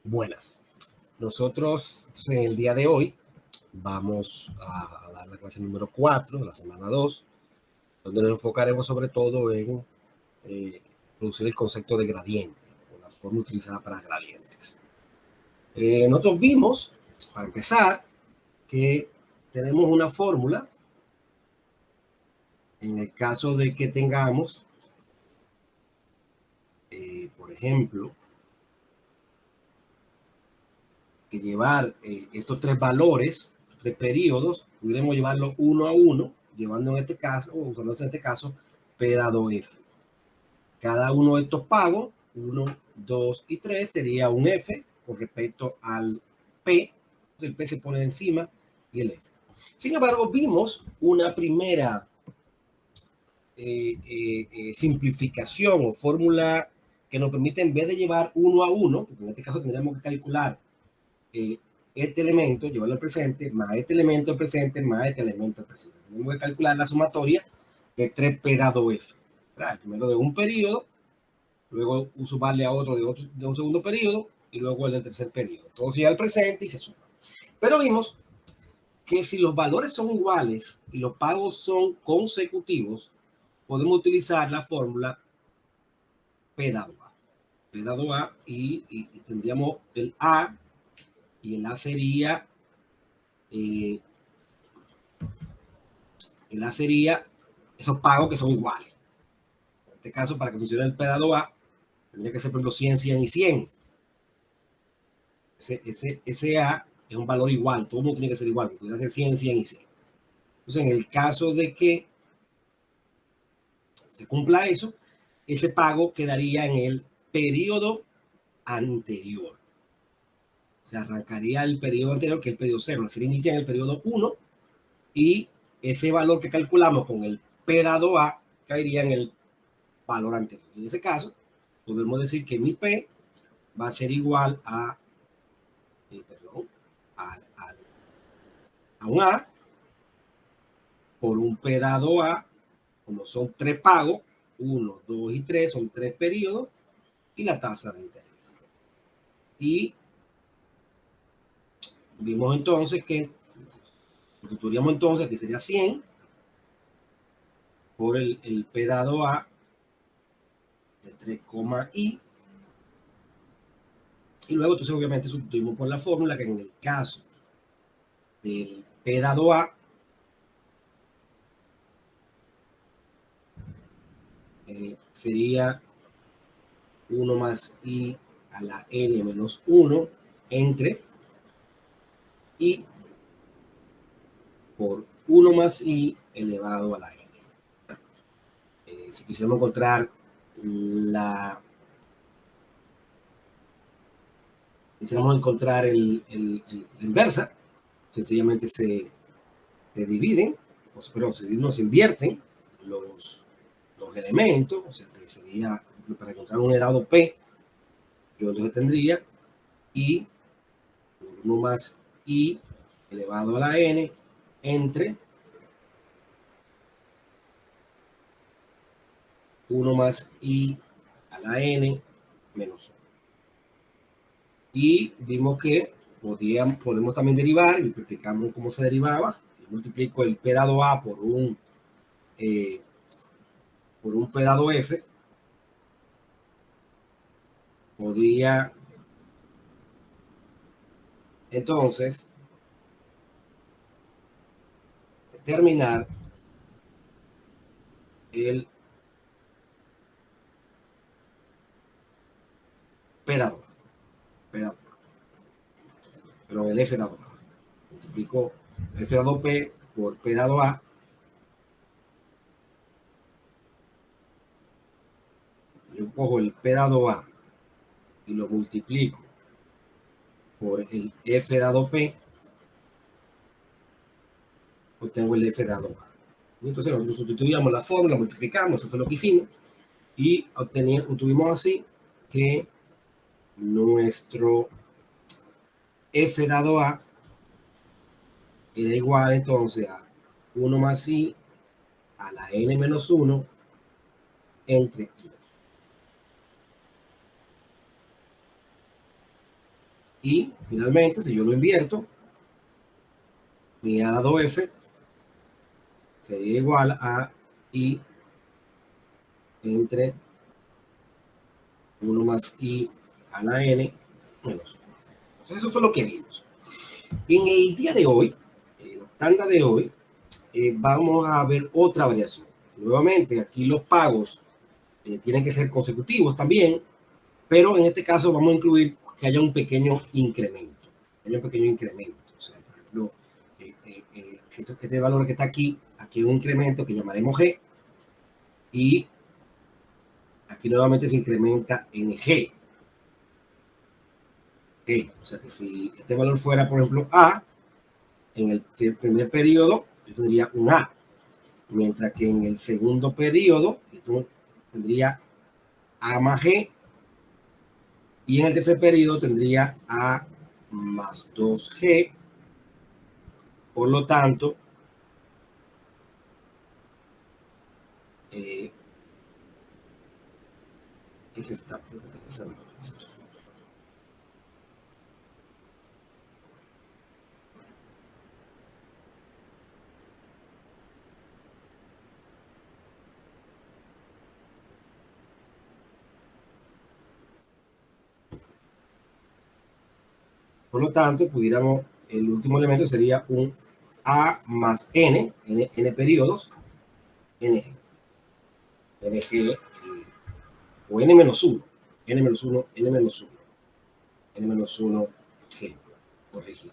Buenas. Nosotros en el día de hoy vamos a dar la clase número 4 de la semana 2, donde nos enfocaremos sobre todo en producir el concepto de gradiente, o la forma utilizada para gradientes. Nosotros vimos, para empezar, que tenemos una fórmula en el caso de que tengamos, por ejemplo, que llevar estos tres valores, tres periodos, pudiéramos llevarlo uno a uno, llevando en este caso, o usando en este caso, P dado F. Cada uno de estos pagos, 1, 2 y 3, sería un F con respecto al P. Entonces el P se pone encima y el F. Sin embargo, vimos una primera simplificación o fórmula que nos permite, en vez de llevar uno a uno, porque en este caso tendríamos que calcular este elemento, llevarlo al presente, más este elemento al presente, más este elemento al presente. Tenemos que calcular la sumatoria de 3P dado F. ¿Verdad? Primero de un periodo, luego sumarle a otro de un segundo periodo y luego el del tercer periodo. Todo se lleva al presente y se suma. Pero vimos que si los valores son iguales y los pagos son consecutivos, podemos utilizar la fórmula P dado A. P dado A y tendríamos el A, y el A sería esos pagos que son iguales. En este caso, para que funcione el P dado A, tendría que ser, por ejemplo, 100, 100 y 100. Ese A es un valor igual, todo el mundo tiene que ser igual, que pudiera ser 100, 100 y 100. Entonces, en el caso de que se cumpla eso, ese pago quedaría en el periodo anterior. O sea, arrancaría el periodo anterior, que es el periodo 0. Se inicia en el periodo 1 y ese valor que calculamos con el P dado A caería en el valor anterior. En ese caso, podemos decir que mi P va a ser igual a, a un A por un P dado A, como son tres pagos, 1, 2 y 3, son tres periodos, y la tasa de interés. Y vimos entonces que, sustituiríamos entonces que sería 100 por el P dado A de 3, I. Y luego, entonces, obviamente, sustituimos por la fórmula que en el caso del P dado A sería 1 más I a la N menos 1 entre I por 1 más I elevado a la N. Si quisiéramos encontrar la inversa, sencillamente se dividen, se invierten los elementos, o sea que sería, para encontrar un dado P, yo entonces tendría I por 1 más I elevado a la N entre 1 más I a la N menos 1. Y vimos que podemos también derivar, y explicamos cómo se derivaba. Si multiplico el P dado A por un P dado F, podría entonces determinar el P dado A. Pero el F dado A. Multiplico F dado P por P dado A. Yo cojo el P dado A y lo multiplico por el F dado P, obtengo el F dado A. Entonces nosotros sustituíamos la fórmula, multiplicamos, eso fue lo que hicimos, y obtuvimos así que nuestro F dado A era igual entonces a 1 más I a la N menos 1 entre I. Y finalmente, si yo lo invierto, mi A dado F sería igual a I entre 1 más I a la N menos 1. Entonces eso fue lo que vimos. En el día de hoy, en la tanda de hoy, vamos a ver otra variación. Nuevamente, aquí los pagos tienen que ser consecutivos también, pero en este caso vamos a incluir que haya un pequeño incremento. Haya un pequeño incremento. O sea, por ejemplo, este valor que está aquí hay un incremento que llamaremos G, y aquí nuevamente se incrementa en G. Okay. O sea que si este valor fuera, por ejemplo, A, en el primer periodo yo tendría un A, mientras que en el segundo periodo yo tendría A más G, y en el tercer periodo tendría A más 2G. Por lo tanto, ¿qué se está pensando esto? Por lo tanto, pudiéramos, el último elemento sería un A más N periodos, NG, NG o N menos 1, N menos 1, N menos 1, N menos 1, G, corregir.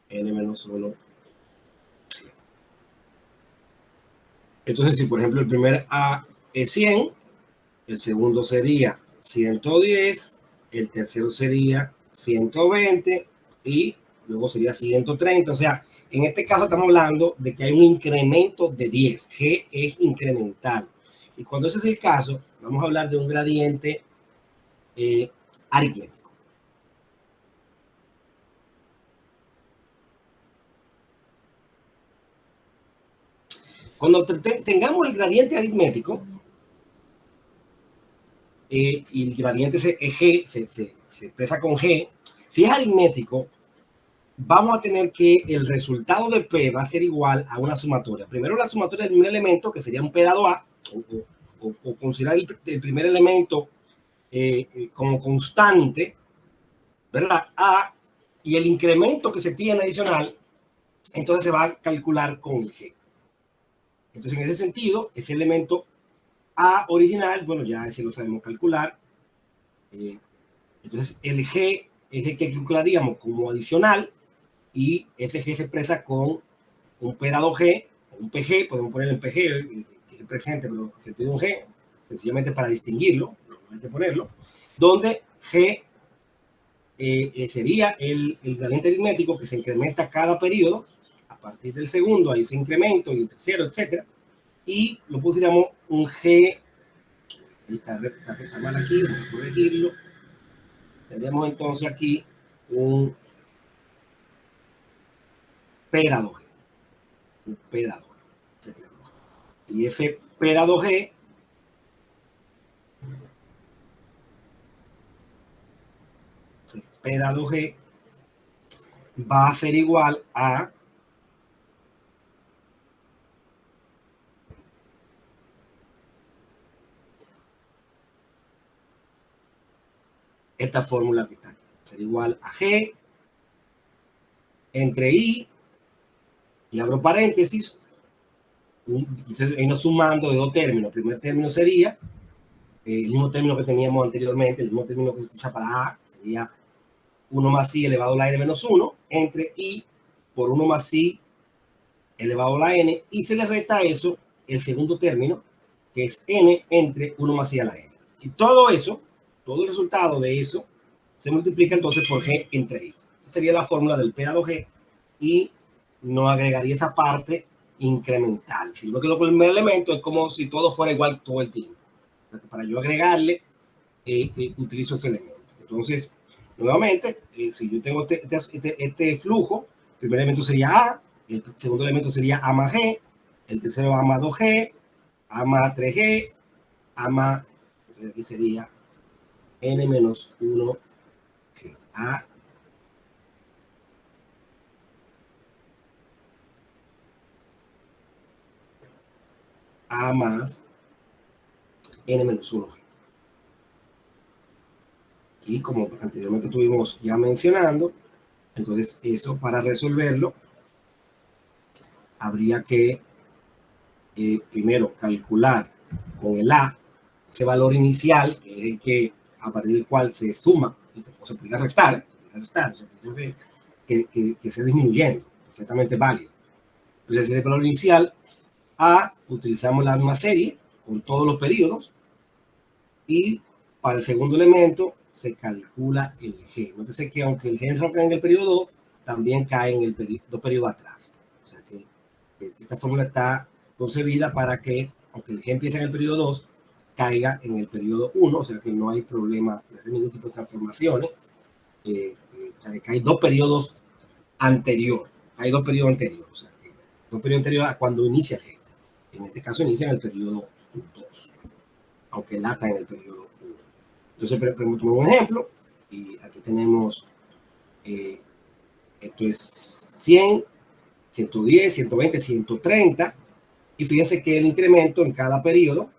N menos 1. Entonces, si por ejemplo el primer A es 100, el segundo sería 110, el tercero sería 120 y luego sería 130. O sea, en este caso estamos hablando de que hay un incremento de 10. G es incremental. Y cuando ese es el caso, vamos a hablar de un gradiente aritmético. Cuando tengamos el gradiente aritmético, y el gradiente G se expresa con G, si es aritmético, vamos a tener que el resultado de P va a ser igual a una sumatoria. Primero la sumatoria de un elemento, que sería un P dado A, o considerar el primer elemento como constante, ¿verdad? A, y el incremento que se tiene adicional, entonces se va a calcular con el G. Entonces, en ese sentido, ese elemento A original, bueno, ya ese lo sabemos calcular. Entonces, el G es el que calcularíamos como adicional, y ese G se expresa con un P dado G, un PG, podemos poner el PG, que es el presente, pero se tiene un G, sencillamente para distinguirlo, hay que ponerlo, donde G sería el gradiente aritmético que se incrementa cada periodo. A partir del segundo hay ese incremento, y el tercero, etcétera, y lo pusiéramos un G, está mal aquí, vamos a corregirlo. Tendríamos entonces aquí un P dado G, un P dado G, y ese P dado G P dado G va a ser igual a esta fórmula que está aquí. Será igual a G entre I, y abro paréntesis, entonces ahí nos sumando de dos términos. El primer término sería el mismo término que teníamos anteriormente, el mismo término que se utiliza para A, sería 1 más I elevado a la N menos 1, entre I por 1 más I elevado a la N, y se le resta a eso el segundo término, que es N entre 1 más I a la N. Y todo eso, todo el resultado de eso, se multiplica entonces por G entre I. Esa sería la fórmula del P dado G, y no agregaría esa parte incremental. Si yo me quedo con el primer elemento, es como si todo fuera igual todo el tiempo. Para yo agregarle, utilizo ese elemento. Entonces, nuevamente, si yo tengo este flujo, el primer elemento sería A, el segundo elemento sería A más G, el tercero A más 2G, A más 3G, A más, aquí sería N menos 1G. A más N menos 1G. Y como anteriormente estuvimos ya mencionando, entonces eso para resolverlo habría que primero calcular con el A ese valor inicial, que es el que a partir del cual se suma o se podría restar, que se disminuyendo, perfectamente válido. Entonces ese valor inicial A, utilizamos la misma serie con todos los periodos, y para el segundo elemento se calcula el G. Nótese que aunque el G no cae en el periodo 2, también cae en el dos periodos atrás. O sea que esta fórmula está concebida para que, aunque el G empiece en el periodo 2, caiga en el periodo 1, o sea que no hay problema de hacer ningún tipo de transformaciones. Que hay dos periodos anteriores. Hay dos periodos anteriores. O sea, que dos periodos anteriores a cuando inicia el G. En este caso inicia en el periodo 2, aunque el A está en el periodo 1. Entonces, podemos tomar un ejemplo, y aquí tenemos, esto es 100, 110, 120, 130, y fíjense que el incremento en cada periodo,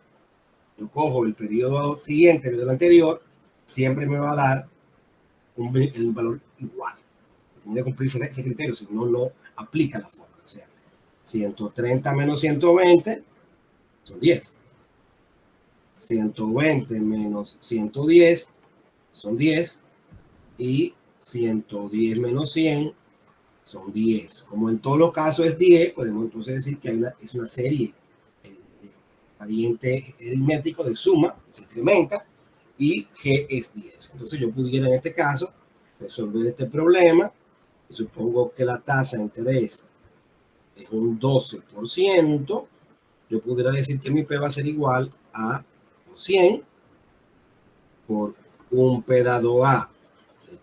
yo cojo el periodo siguiente, el periodo anterior, siempre me va a dar un valor igual. Tiene que cumplirse ese criterio, si no, no aplica la fórmula. O sea, 130 menos 120 son 10. 120 menos 110 son 10. Y 110 menos 100 son 10. Como en todos los casos es 10, podemos entonces decir que es una serie variante aritmético de suma, se incrementa, y G es 10. Entonces yo pudiera en este caso resolver este problema, y supongo que la tasa de interés es un 12%, yo pudiera decir que mi P va a ser igual a 100 por un P dado A de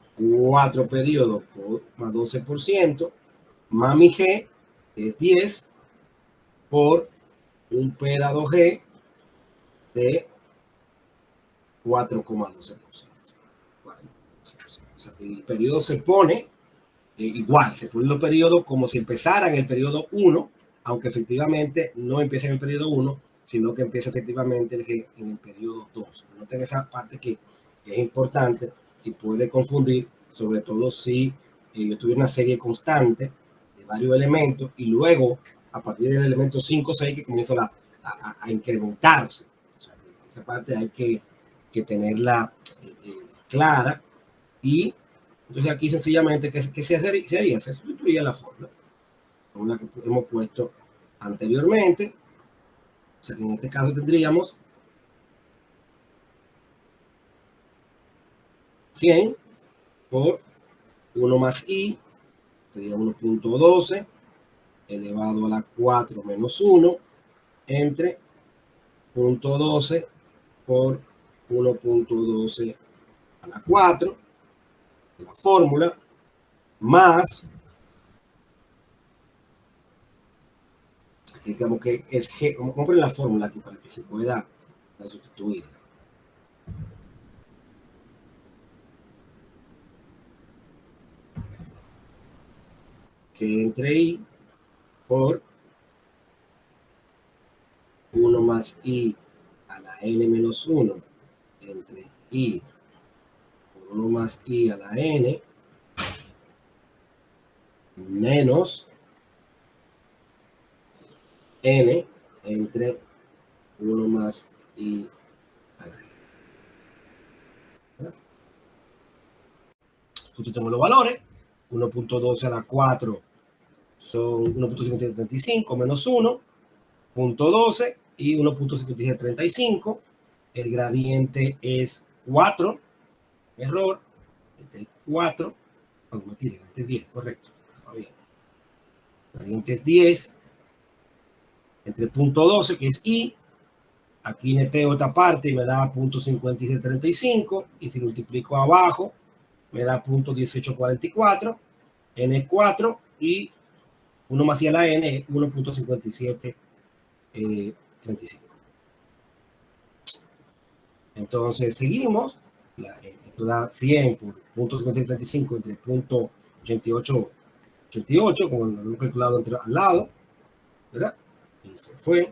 4 periodos por más 12%, más mi G es 10 por un P dado G de 4,12%. O sea, el periodo se pone igual, se ponen los periodos como si empezaran el periodo 1, aunque efectivamente no empieza en el periodo 1, sino que empieza efectivamente el G en el periodo 2. Noten esa parte que es importante y puede confundir, sobre todo si yo tuviera una serie constante de varios elementos y luego a partir del elemento 5 o 6 que comienza a incrementarse. O sea, esa parte hay que tenerla clara. Y entonces aquí sencillamente, ¿qué se haría? Se sustituiría la fórmula con la que hemos puesto anteriormente. O sea, en este caso tendríamos 100 por 1 más I, sería 1.12 elevado a la 4 menos 1 entre 0.12 por 1.12 a la 4, la fórmula, más, aquí digamos que es G, vamos a poner la fórmula aquí para que se pueda sustituir. Que entre I por 1 más I a la N menos 1 entre I por 1 más I a la N menos N entre 1 más I a la N. Sustituimos los valores. 1.12 a la 4 son 1.5735 menos 1, 0.12 y 1.5735. El gradiente es 4. Error. Este es 4. No, mentira, este es 10, correcto. El gradiente es 10. Entre 0.12, que es I. Aquí neteo esta parte y me da 0.5735. Y si multiplico abajo, me da 0.1844. N es 4 y 1 más i a la n es 1.5735. Entonces seguimos, esto da 100 por 0.5735 entre 0.8888, como lo hemos calculado entre, al lado, ¿verdad? Y se fue.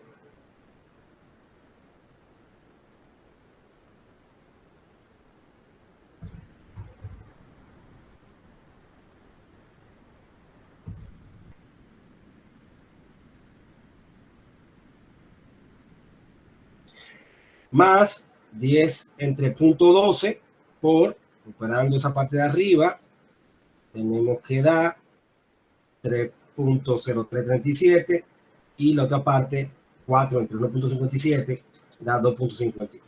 Más 10 entre 0.12 por, operando esa parte de arriba, tenemos que dar 3.0337 y la otra parte 4 entre 1.57 da 2.54.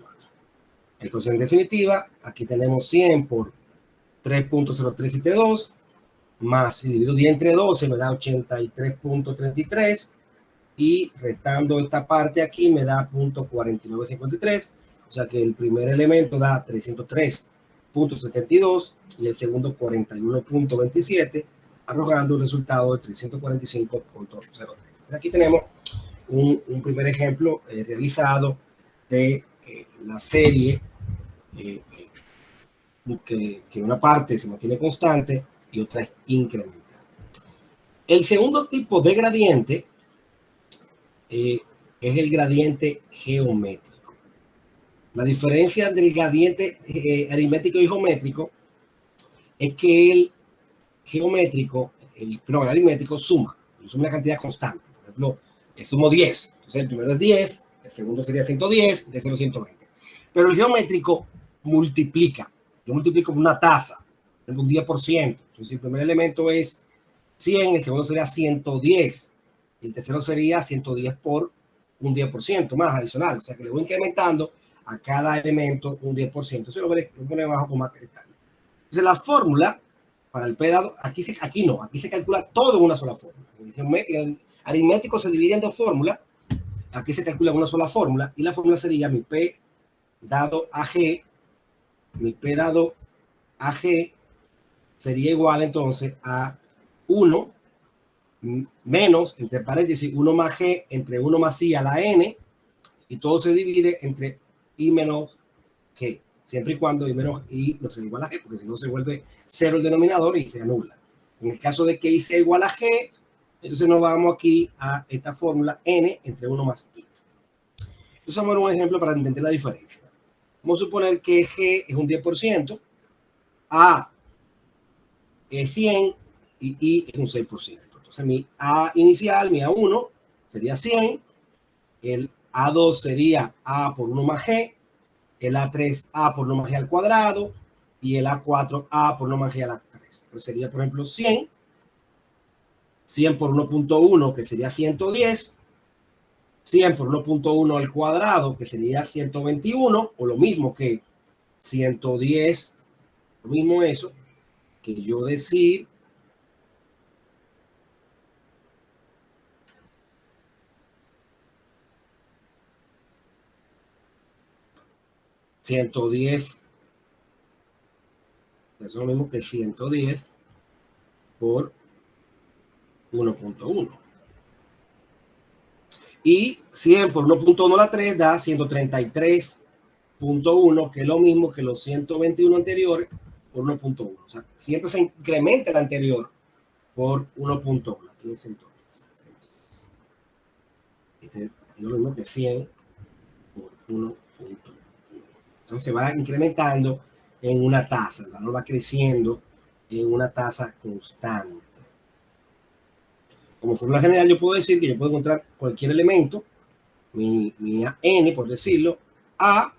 Entonces, en definitiva, aquí tenemos 100 por 3.0372 más, si divido 10 entre 12 me da 83.33 y restando esta parte aquí me da 0.4953, o sea que el primer elemento da 303.72 y el segundo 41.27, arrojando un resultado de 345.03. Aquí tenemos un primer ejemplo realizado de la serie que una parte se mantiene constante y otra es incremental. El segundo tipo de gradiente es el gradiente geométrico. La diferencia del gradiente aritmético y geométrico es que el geométrico, el aritmético suma una cantidad constante. Por ejemplo, sumo 10. Entonces el primero es 10, el segundo sería 110, el tercero 120. Pero el geométrico multiplica. Yo multiplico por una tasa, un 10%. Entonces el primer elemento es 100, el segundo sería 110. Y el tercero sería 110 por un 10% más adicional. O sea que le voy incrementando a cada elemento un 10%. Eso lo pone abajo con más detalle. Entonces la fórmula para el P dado, aquí no, aquí se calcula todo en una sola fórmula. El aritmético se divide en dos fórmulas, aquí se calcula en una sola fórmula, y la fórmula sería mi P dado a G, mi P dado a G sería igual entonces a 1 menos, entre paréntesis, 1 más G entre 1 más I a la N, y todo se divide entre I menos G, siempre y cuando I menos I no sea igual a G, porque si no se vuelve 0 el denominador y se anula. En el caso de que I sea igual a G, entonces nos vamos aquí a esta fórmula N entre 1 más I. Entonces vamos a ver un ejemplo para entender la diferencia. Vamos a suponer que G es un 10%, A es 100 y I es un 6%. Entonces mi A inicial, mi A1, sería 100, el A2 sería A por 1 más G, el A3 A por 1 más G al cuadrado y el A4 A por 1 más G a la 3. Entonces sería, por ejemplo, 100 por 1.1, que sería 110, 100 por 1.1 al cuadrado, que sería 121, o lo mismo que 110, lo mismo eso, que yo decir 110, eso es lo mismo que 110 por 1.1. Y 100 por 1.1 a la 3 da 133.1, que es lo mismo que los 121 anteriores por 1.1. O sea, siempre se incrementa el anterior por 1.1. Aquí es 110. Este es lo mismo que 100 por 1.1. Entonces va incrementando en una tasa, el valor va creciendo en una tasa constante. Como fórmula general, yo puedo decir que yo puedo encontrar cualquier elemento, mi n, por decirlo, a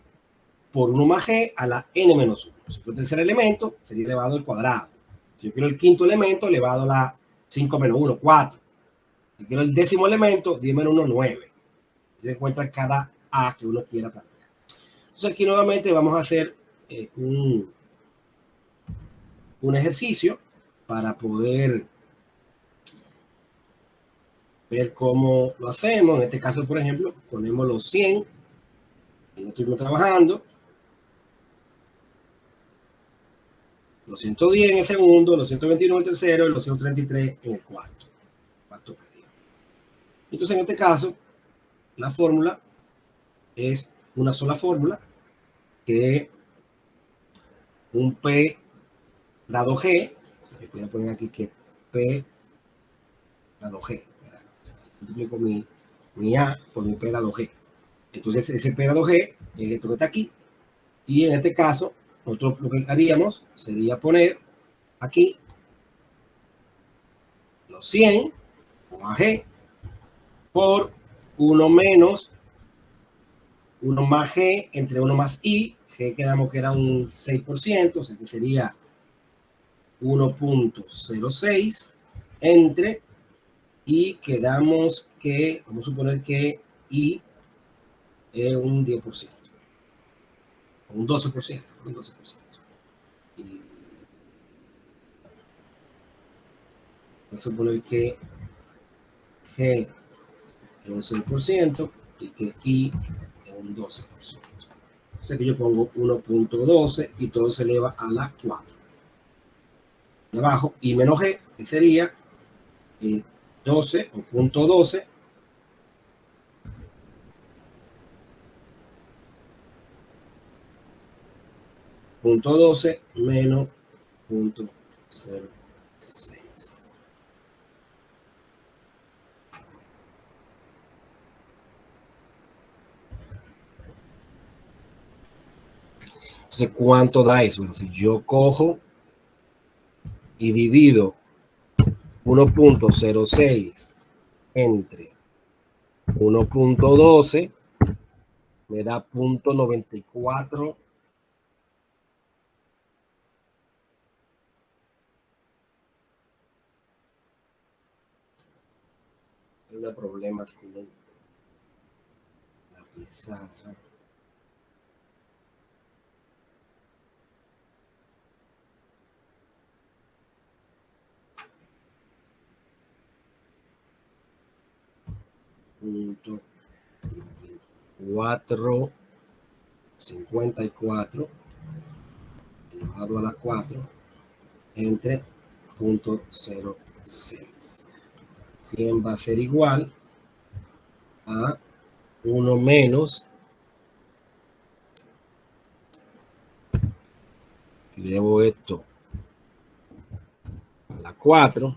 por 1 más g a la n menos 1. Si fue el tercer elemento, sería elevado al cuadrado. Si yo quiero el quinto elemento, elevado a la 5 menos 1, 4. Si quiero el décimo elemento, 10 menos 1, 9. Se encuentra cada a que uno quiera plantear. Entonces aquí nuevamente vamos a hacer un ejercicio para poder ver cómo lo hacemos. En este caso, por ejemplo, ponemos los 100 y estuvimos trabajando, los 110 en el segundo, los 121 en el tercero y los 133 en el cuarto. Entonces, en este caso, la fórmula es una sola fórmula, que es un P dado G. Voy a poner aquí que P dado G. Multiplico mi A por mi P dado G. Entonces, ese P dado G es esto que está aquí. Y en este caso, nosotros lo que haríamos sería poner aquí los 100 o AG por 1 menos 1 más G entre 1 más I. G quedamos que era un 6%, o sea que sería 1.06 entre I, quedamos que, vamos a suponer que I es un 10%, un 12%, un 12%. Y vamos a suponer que G es un 6% y que I es un 12%. O sea que yo pongo 1.12 y todo se eleva a la 4. De abajo, I menos G, que sería 12 o punto 12 punto 12 menos punto 0.6. Entonces, ¿cuánto da eso? Bueno, si yo cojo y divido 1.06 entre 1.12, me da 0.94. Hay un problema con la pizarra. Punto 454 elevado a la 4 entre 0.06. 100 va a ser igual a 1 menos, si llevo esto a la 4,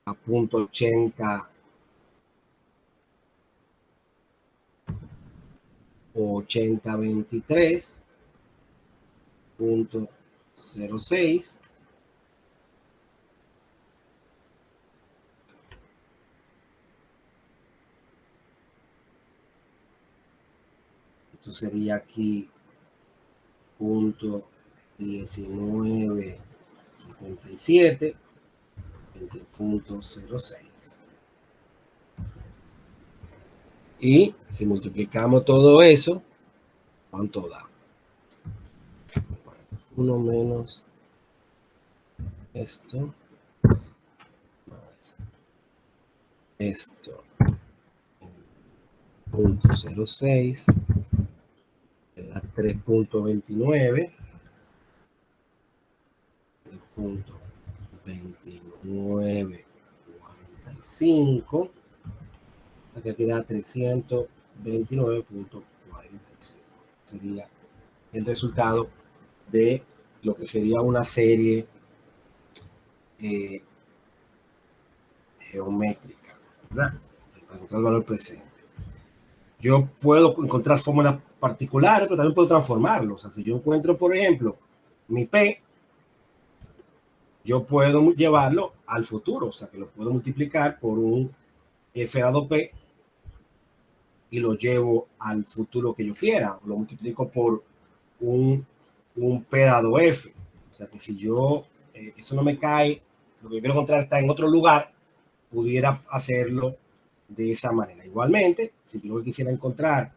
a 0.80 o 8023.06. Esto sería aquí 0.1977 entre 0.06. Y si multiplicamos todo eso, ¿cuánto da? 1 menos esto más esto, 0.06, me da 3.29, 3.2945, aquí da 329.45. Sería el resultado de lo que sería una serie geométrica, ¿verdad? Para encontrar el valor presente. Yo puedo encontrar fórmulas particulares, pero también puedo transformarlo. O sea, si yo encuentro, por ejemplo, mi P, yo puedo llevarlo al futuro. O sea, que lo puedo multiplicar por un F dado P y lo llevo al futuro que yo quiera. Lo multiplico por un P dado F. O sea, que si yo, eso no me cae, lo que yo quiero encontrar está en otro lugar, pudiera hacerlo de esa manera. Igualmente, si yo lo que quisiera encontrar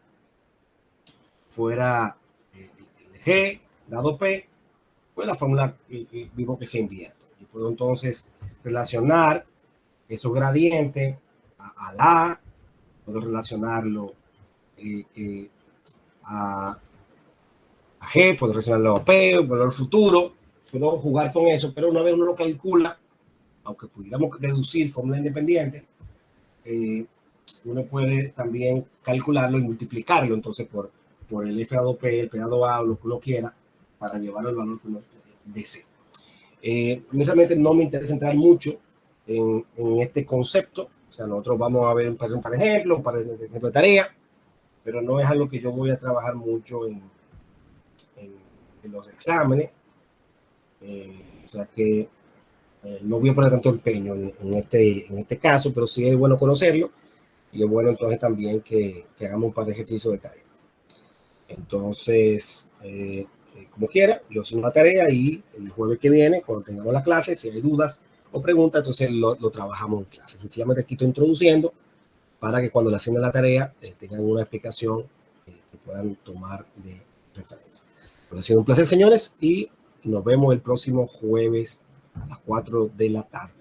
fuera el G dado P, pues la fórmula digo que se invierte. Yo puedo entonces relacionar esos gradientes a la, puedo relacionarlo a G, puedo relacionarlo a P, puedo al futuro, puedo jugar con eso, pero una vez uno lo calcula, aunque pudiéramos deducir fórmula independiente, uno puede también calcularlo y multiplicarlo entonces por el F2P, el P2A o lo que uno quiera para llevarlo al valor que uno desee. Realmente no me interesa entrar mucho en este concepto. O sea, nosotros vamos a ver un par de ejemplos, un par de ejemplos de tarea, pero no es algo que yo voy a trabajar mucho en los exámenes. O sea que no voy a poner tanto empeño en este caso, pero sí es bueno conocerlo y es bueno entonces también que hagamos un par de ejercicios de tarea. Entonces, como quiera, yo hago una tarea y el jueves que viene, cuando tengamos la clase, si hay dudas o preguntas, entonces lo trabajamos en clase. Sencillamente aquí estoy introduciendo para que cuando le asignen la tarea tengan una explicación que puedan tomar de referencia. Pues ha sido un placer, señores, y nos vemos el próximo jueves a las 4 de la tarde.